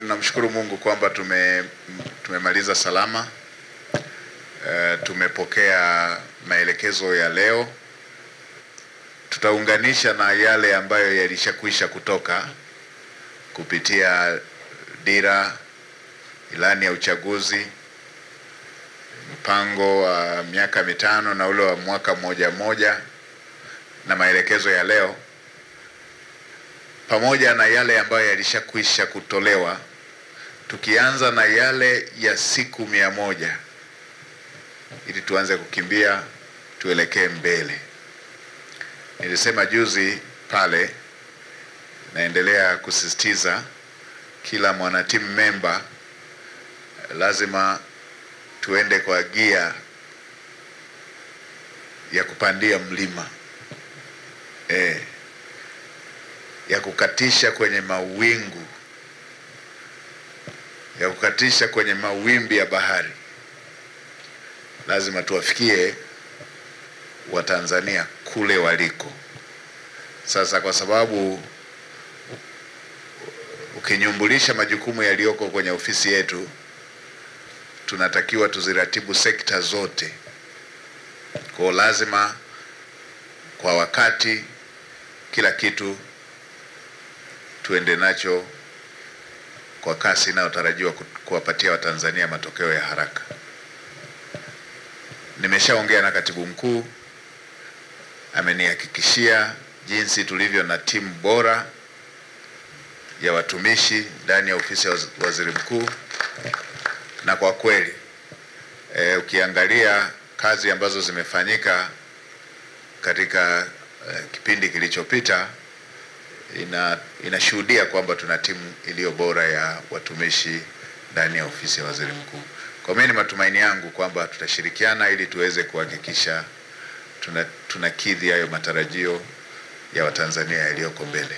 Tunamshukuru Mungu kwamba tumemaliza salama. Tumepokea maelekezo ya leo. Tutaunganisha na yale ambayo yalishakwisha kutoka kupitia dira, ilani ya uchaguzi, mpango wa miaka mitano na ule wa mwaka mmoja na maelekezo ya leo, pamoja na yale ambayo yalishakwisha kutolewa, tukianza na yale ya siku 100 ili tuanze kukimbia tuelekee mbele. Nilisema juzi pale, naendelea kusisitiza kila mwanatimu member lazima tuende kwa gia ya kupandia mlima, ya kukatisha kwenye mawingu, ya kukatisha kwenye mawimbi ya bahari. Lazima tuwafikie Watanzania kule waliko. Sasa kwa sababu ukinyumbulisha majukumu yaliyoko kwenye ofisi yetu, tunatakiwa tuziratibu sekta zote. Kwa lazima kwa wakati kila kitu tuende nacho kwa kasi inayotarajiwa kuwapatia Watanzania matokeo ya haraka. Nimeshaongea na katibu mkuu, amenihakikishia jinsi tulivyo na timu bora ya watumishi ndani ya ofisi ya waziri mkuu, na kwa kweli ukiangalia kazi ambazo zimefanyika katika kipindi kilichopita inashuhudia kwamba tuna timu iliyo bora ya watumishi ndani ya ofisi ya waziri mkuu. Kwa mimi ni matumaini yangu kwamba tutashirikiana ili tuweze kuhakikisha tunakidhi hayo matarajio ya Watanzania yaliyoko mbele.